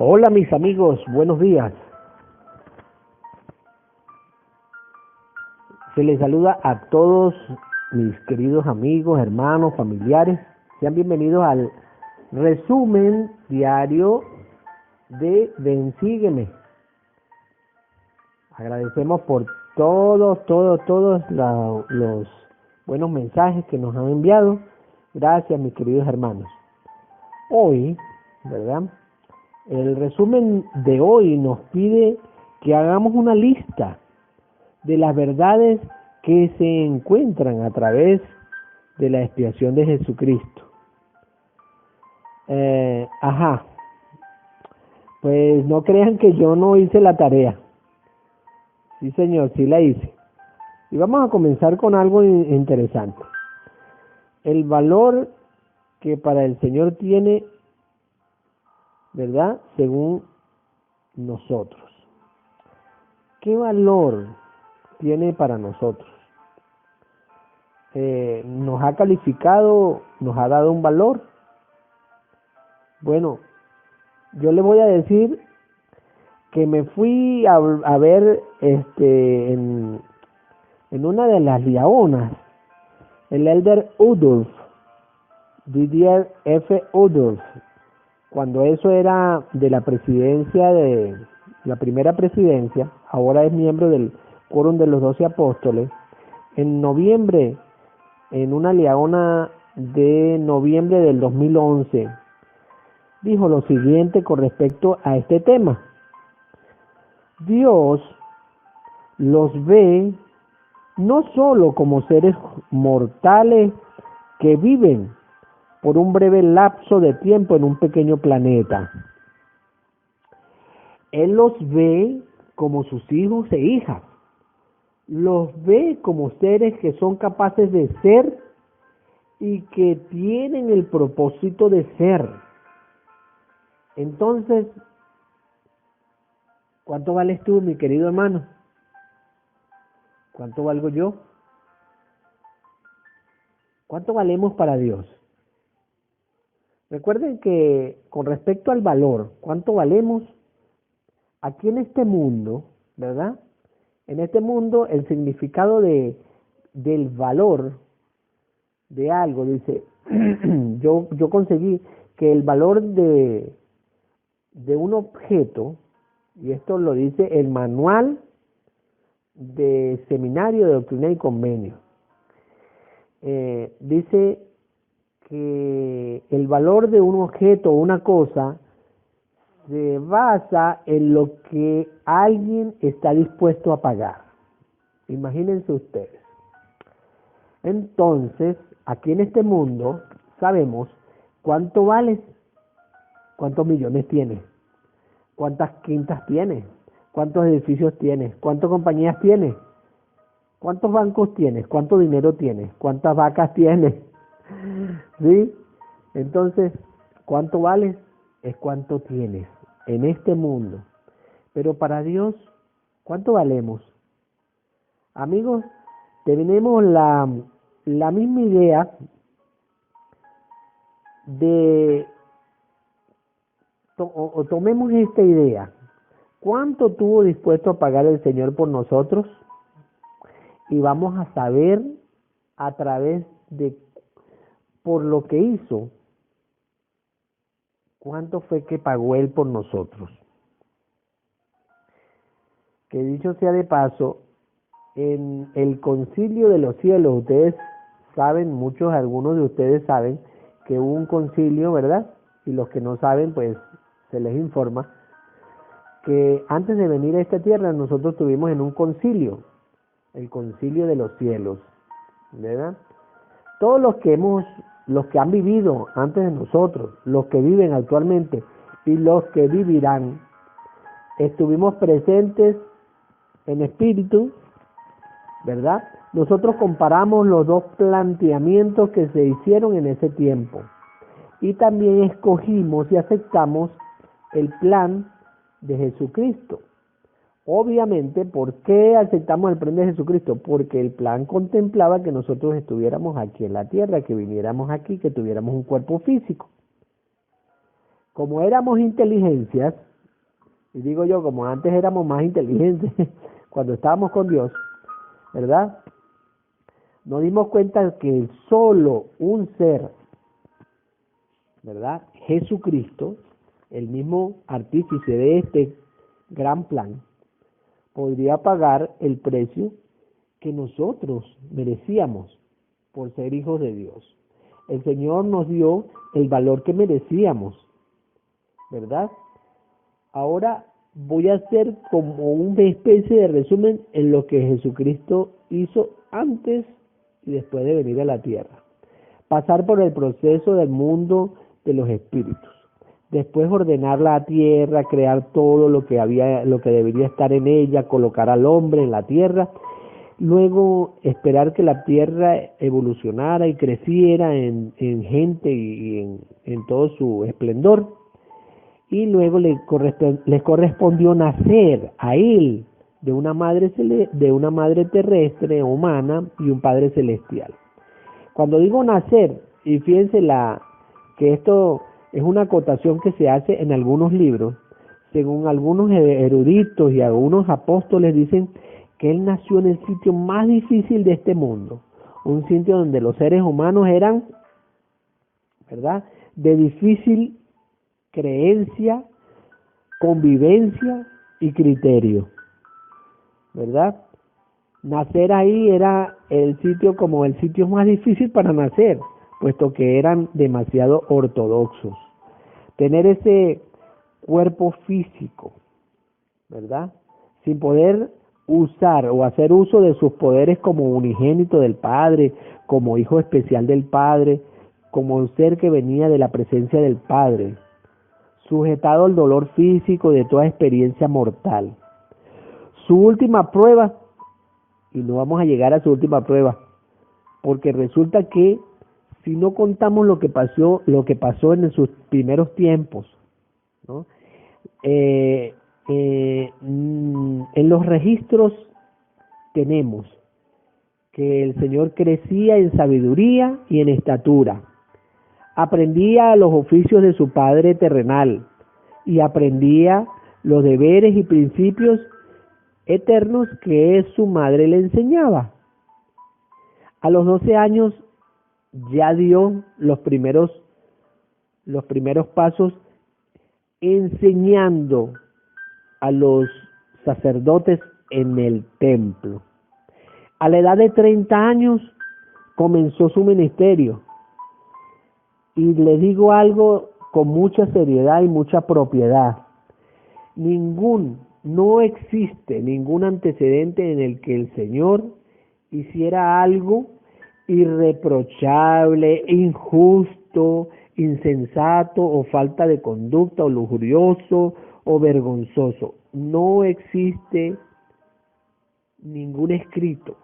Hola mis amigos, buenos días. Se les saluda a todos mis queridos amigos, hermanos, familiares. Sean bienvenidos al resumen diario de Ven Sígueme. Agradecemos por todos los buenos mensajes que nos han enviado. Gracias mis queridos hermanos. Hoy, ¿verdad? El resumen de hoy nos pide que hagamos una lista de las verdades que se encuentran a través de la expiación de Jesucristo. Pues no crean que yo no hice la tarea. Sí, señor, sí la hice. Y vamos a comenzar con algo interesante. El valor que para el Señor tiene, ¿verdad? Según nosotros. ¿Qué valor tiene para nosotros? ¿Nos ha calificado, nos ha dado un valor? Bueno, yo le voy a decir que me fui a ver en una de las liaonas, el elder Udolf, Didier F. Udolf, cuando eso era de la presidencia, de la primera presidencia, ahora es miembro del Quórum de los 12 Apóstoles, en noviembre, en una liaona de noviembre del 2011, dijo lo siguiente con respecto a este tema. Dios los ve no solo como seres mortales que viven por un breve lapso de tiempo en un pequeño planeta. Él los ve como sus hijos e hijas. Los ve como seres que son capaces de ser y que tienen el propósito de ser. Entonces, ¿cuánto vales tú, mi querido hermano? ¿Cuánto valgo yo? ¿Cuánto valemos para Dios? Recuerden que con respecto al valor, ¿cuánto valemos? Aquí en este mundo, ¿verdad? En este mundo el significado del valor de algo, dice, yo conseguí que el valor de un objeto, y esto lo dice el manual de Seminario de Doctrina y Convenio, dice que el valor de un objeto o una cosa se basa en lo que alguien está dispuesto a pagar. Imagínense ustedes. Entonces, aquí en este mundo sabemos cuánto vales, cuántos millones tienes, cuántas quintas tienes, cuántos edificios tienes, cuántas compañías tienes, cuántos bancos tienes, cuánto dinero tienes, cuántas vacas tienes. ¿Sí? Entonces, ¿cuánto vales? Es cuánto tienes en este mundo. Pero para Dios, ¿cuánto valemos? Amigos, tenemos la misma idea de, tomemos esta idea. ¿Cuánto estuvo dispuesto a pagar el Señor por nosotros? Y vamos a saber a través de, por lo que hizo, ¿cuánto fue que pagó Él por nosotros? Que dicho sea de paso, en el concilio de los cielos, ustedes saben, algunos de ustedes saben que hubo un concilio, ¿verdad? Y los que no saben, pues se les informa que antes de venir a esta tierra nosotros estuvimos en un concilio, el concilio de los cielos, ¿verdad? Todos los que han vivido antes de nosotros, los que viven actualmente y los que vivirán, estuvimos presentes en espíritu, ¿verdad? Nosotros comparamos los dos planteamientos que se hicieron en ese tiempo y también escogimos y aceptamos el plan de Jesucristo. Obviamente, ¿por qué aceptamos el plan de Jesucristo? Porque el plan contemplaba que nosotros estuviéramos aquí en la tierra, que viniéramos aquí, que tuviéramos un cuerpo físico. Como éramos inteligencias, Y digo yo, como antes éramos más inteligentes, cuando estábamos con Dios, ¿verdad? Nos dimos cuenta que solo un ser, ¿verdad? Jesucristo, el mismo artífice de este gran plan, podría pagar el precio que nosotros merecíamos por ser hijos de Dios. El Señor nos dio el valor que merecíamos, ¿verdad? Ahora voy a hacer como una especie de resumen en lo que Jesucristo hizo antes y después de venir a la tierra. Pasar por el proceso del mundo de los espíritus. Después ordenar la tierra, crear todo lo que debería estar en ella, colocar al hombre en la tierra. Luego esperar que la tierra evolucionara y creciera en gente y en todo su esplendor. Y luego les correspondió nacer a él de una madre terrestre, humana, y un padre celestial. Cuando digo nacer, y fíjense que esto es una acotación que se hace en algunos libros, según algunos eruditos y algunos apóstoles dicen que él nació en el sitio más difícil de este mundo, un sitio donde los seres humanos eran, ¿verdad?, de difícil creencia, convivencia y criterio, ¿verdad? Nacer ahí era el sitio más difícil para nacer, puesto que eran demasiado ortodoxos. Tener ese cuerpo físico, ¿verdad? Sin poder usar o hacer uso de sus poderes como unigénito del Padre, como hijo especial del Padre, como un ser que venía de la presencia del Padre, sujetado al dolor físico de toda experiencia mortal. Su última prueba, y no vamos a llegar a su última prueba, porque resulta que si no contamos lo que pasó en sus primeros tiempos, ¿no? En los registros tenemos que el Señor crecía en sabiduría y en estatura, aprendía los oficios de su Padre terrenal y aprendía los deberes y principios eternos que su madre le enseñaba. A los 12 años ya dio los primeros pasos enseñando a los sacerdotes en el templo. A la edad de 30 años comenzó su ministerio. Y le digo algo con mucha seriedad y mucha propiedad. No existe ningún antecedente en el que el Señor hiciera algo irreprochable, injusto, insensato o falta de conducta o lujurioso o vergonzoso. No existe ningún escrito,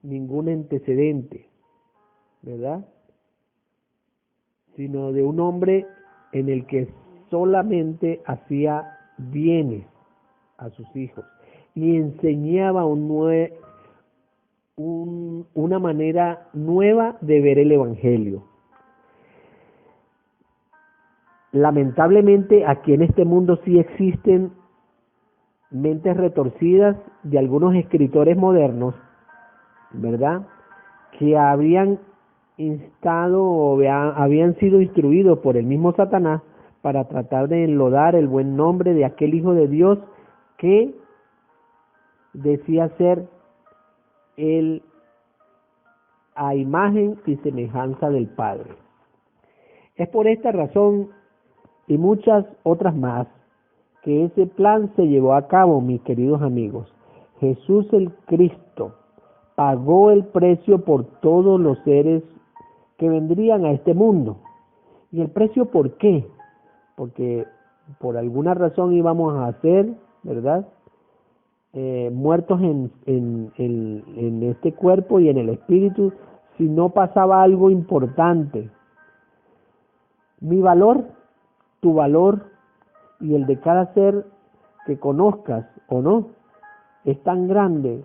ningún antecedente, ¿verdad? Sino de un hombre en el que solamente hacía bienes a sus hijos y enseñaba una manera nueva de ver el Evangelio. Lamentablemente aquí en este mundo sí existen mentes retorcidas de algunos escritores modernos, ¿verdad?, que habían instado o habían sido instruidos por el mismo Satanás para tratar de enlodar el buen nombre de aquel Hijo de Dios que decía ser él a imagen y semejanza del Padre. Es por esta razón y muchas otras más que ese plan se llevó a cabo, mis queridos amigos. Jesús el Cristo pagó el precio por todos los seres que vendrían a este mundo. ¿Y el precio por qué? Porque por alguna razón íbamos a ser, ¿verdad?, muertos en este cuerpo y en el espíritu si no pasaba algo importante. Mi valor, tu valor y el de cada ser que conozcas o no es tan grande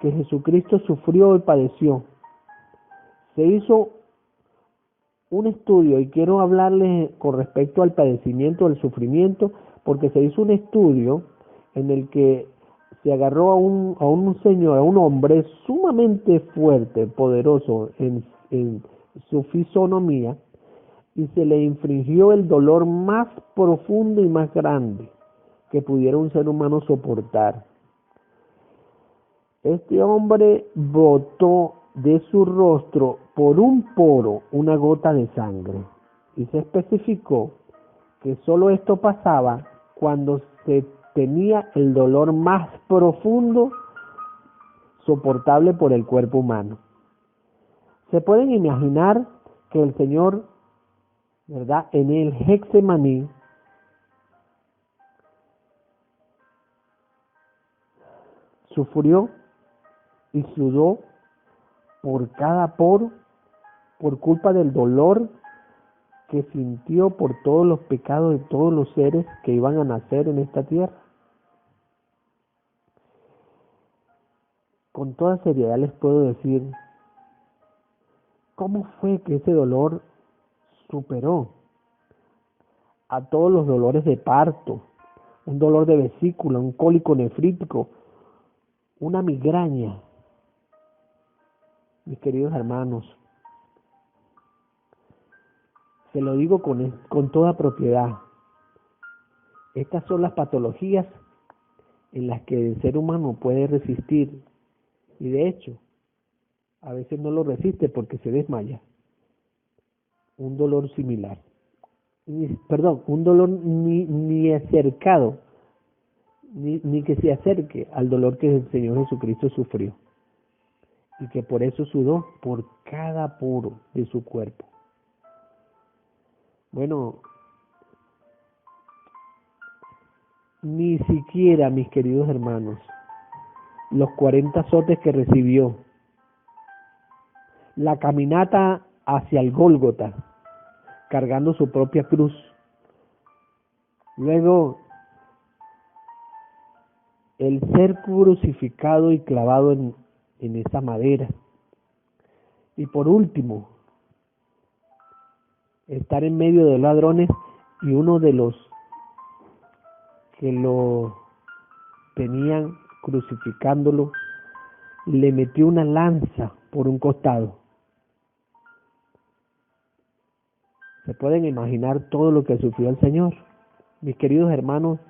que Jesucristo sufrió y padeció. Se hizo un estudio y quiero hablarles con respecto al padecimiento, al sufrimiento, porque se hizo un estudio en el que se agarró a un señor, a un hombre sumamente fuerte, poderoso en su fisonomía, y se le infringió el dolor más profundo y más grande que pudiera un ser humano soportar. Este hombre brotó de su rostro por un poro una gota de sangre, y se especificó que solo esto pasaba cuando se tenía el dolor más profundo soportable por el cuerpo humano. Se pueden imaginar que el Señor, ¿verdad?, en el Getsemaní sufrió y sudó por cada poro por culpa del dolor que sintió por todos los pecados de todos los seres que iban a nacer en esta tierra. Con toda seriedad les puedo decir cómo fue que ese dolor superó a todos los dolores de parto, un dolor de vesícula, un cólico nefrítico, una migraña. Mis queridos hermanos, se lo digo con toda propiedad, estas son las patologías en las que el ser humano puede resistir, y de hecho, a veces no lo resiste porque se desmaya. Un dolor similar, un dolor ni acercado, ni que se acerque al dolor que el Señor Jesucristo sufrió, y que por eso sudó por cada poro de su cuerpo. Bueno, ni siquiera, mis queridos hermanos, los 40 azotes que recibió, la caminata hacia el Gólgota, cargando su propia cruz, luego el ser crucificado y clavado en esa madera, y por último, estar en medio de ladrones, y uno de los que lo tenían crucificándolo le metió una lanza por un costado. ¿Se pueden imaginar todo lo que sufrió el Señor? Mis queridos hermanos,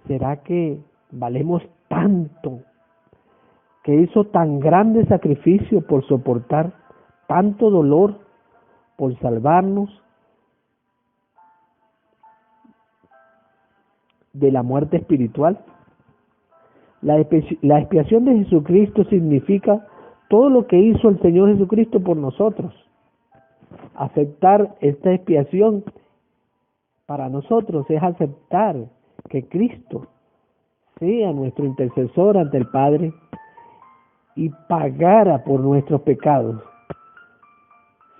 ¿será que valemos tanto, que hizo tan grande sacrificio por soportar tanto dolor, por salvarnos de la muerte espiritual? La expiación de Jesucristo significa todo lo que hizo el Señor Jesucristo por nosotros. Aceptar esta expiación para nosotros es aceptar que Cristo sea nuestro intercesor ante el Padre y pagara por nuestros pecados.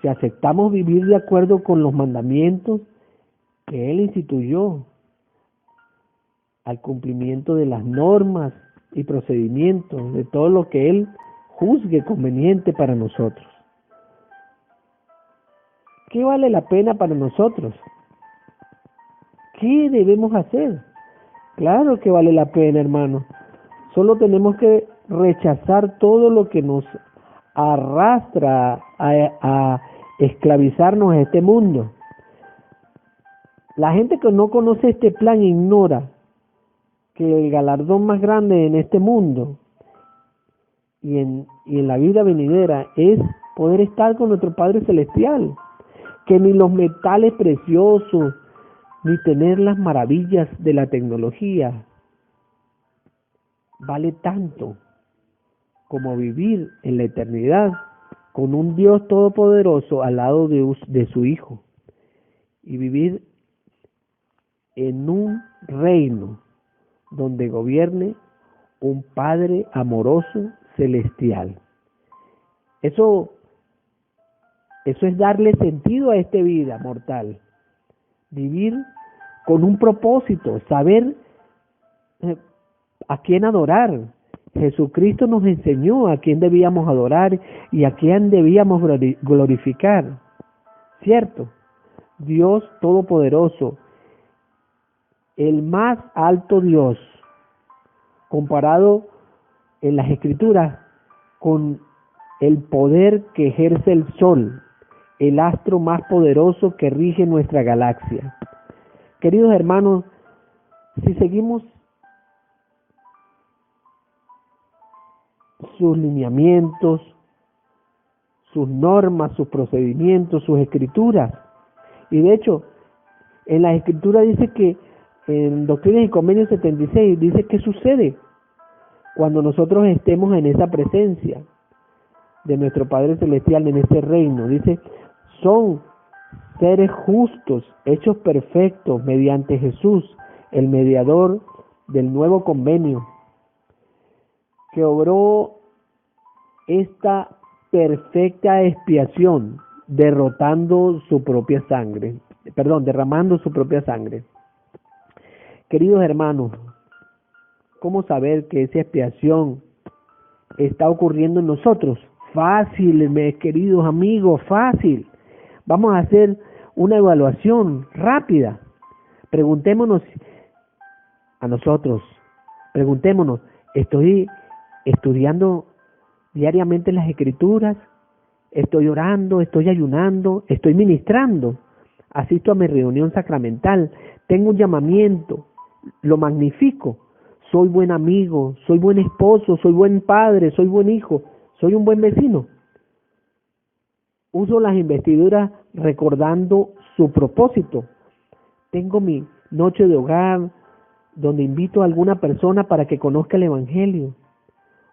Si aceptamos vivir de acuerdo con los mandamientos que Él instituyó, al cumplimiento de las normas y procedimientos, de todo lo que Él juzgue conveniente para nosotros. ¿Qué vale la pena para nosotros? ¿Qué debemos hacer? Claro que vale la pena, hermano. Solo tenemos que rechazar todo lo que nos arrastra a esclavizarnos a este mundo. La gente que no conoce este plan ignora que el galardón más grande en este mundo y en la vida venidera es poder estar con nuestro Padre Celestial, que ni los metales preciosos ni tener las maravillas de la tecnología vale tanto como vivir en la eternidad con un Dios todopoderoso al lado de su Hijo, y vivir en un reino donde gobierne un Padre amoroso celestial. Eso es darle sentido a esta vida mortal. Vivir con un propósito, saber a quién adorar. Jesucristo nos enseñó a quién debíamos adorar y a quién debíamos glorificar. ¿Cierto? Dios Todopoderoso el más alto Dios, comparado en las Escrituras con el poder que ejerce el Sol, el astro más poderoso que rige nuestra galaxia. Queridos hermanos, si seguimos sus lineamientos, sus normas, sus procedimientos, sus escrituras, y de hecho, en la escritura dice que en Doctrinas y Convenios 76 dice qué sucede cuando nosotros estemos en esa presencia de nuestro Padre Celestial, en ese reino. Dice, son seres justos, hechos perfectos mediante Jesús, el mediador del nuevo convenio, que obró esta perfecta expiación, derramando su propia sangre. Queridos hermanos, ¿cómo saber que esa expiación está ocurriendo en nosotros? Fácil, mis queridos amigos, fácil. Vamos a hacer una evaluación rápida. Preguntémonos, ¿estoy estudiando diariamente las Escrituras? ¿Estoy orando? ¿Estoy ayunando? ¿Estoy ministrando? ¿Asisto a mi reunión sacramental? ¿Tengo un llamamiento? ¿Lo magnifico? ¿Soy buen amigo? ¿Soy buen esposo? ¿Soy buen padre? ¿Soy buen hijo? ¿Soy un buen vecino? Uso las investiduras recordando su propósito. Tengo mi noche de hogar donde invito a alguna persona para que conozca el Evangelio.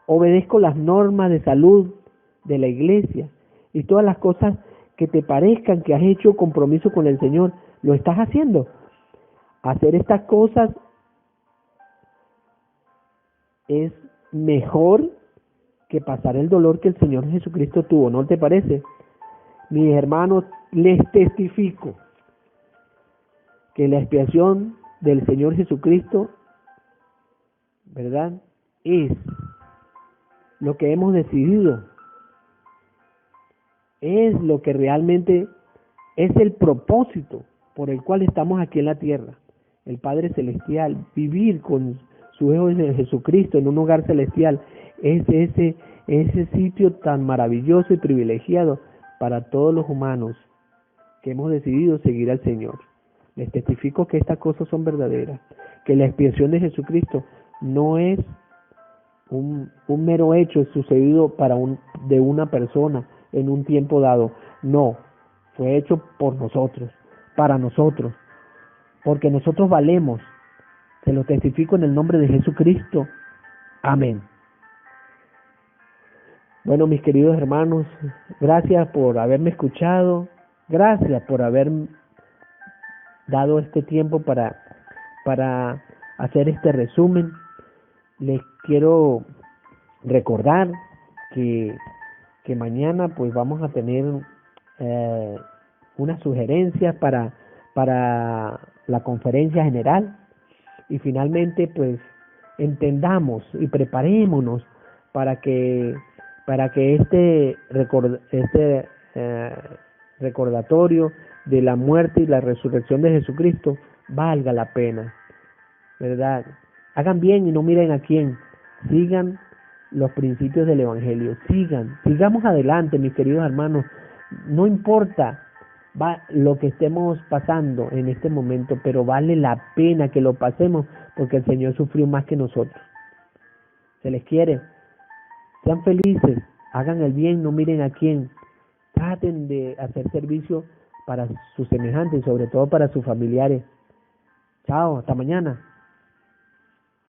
Obedezco las normas de salud de la iglesia y todas las cosas que te parezcan que has hecho compromiso con el Señor. ¿Lo estás haciendo? Hacer estas cosas es mejor que pasar el dolor que el Señor Jesucristo tuvo, ¿no te parece? Mis hermanos, les testifico que la expiación del Señor Jesucristo, ¿verdad?, es lo que hemos decidido, es lo que realmente es el propósito por el cual estamos aquí en la tierra. El Padre Celestial, vivir con su Hijo de Jesucristo en un hogar celestial, es ese sitio tan maravilloso y privilegiado para todos los humanos que hemos decidido seguir al Señor. Les testifico que estas cosas son verdaderas, que la expiación de Jesucristo no es un mero hecho sucedido de una persona en un tiempo dado. No, fue hecho por nosotros, para nosotros, porque nosotros valemos. Se lo testifico en el nombre de Jesucristo. Amén. Bueno, mis queridos hermanos, gracias por haberme escuchado, gracias por haber dado este tiempo para hacer este resumen. Les quiero recordar que mañana pues vamos a tener unas sugerencias para la conferencia general, y finalmente pues entendamos y preparémonos para que este recordatorio de la muerte y la resurrección de Jesucristo valga la pena, ¿verdad? Hagan bien y no miren a quién. Sigan los principios del Evangelio. Sigamos adelante, mis queridos hermanos. No importa lo que estemos pasando en este momento, pero vale la pena que lo pasemos, porque el Señor sufrió más que nosotros. Se les quiere. Sean felices, hagan el bien, no miren a quién. Traten de hacer servicio para sus semejantes y sobre todo para sus familiares. Chao, hasta mañana.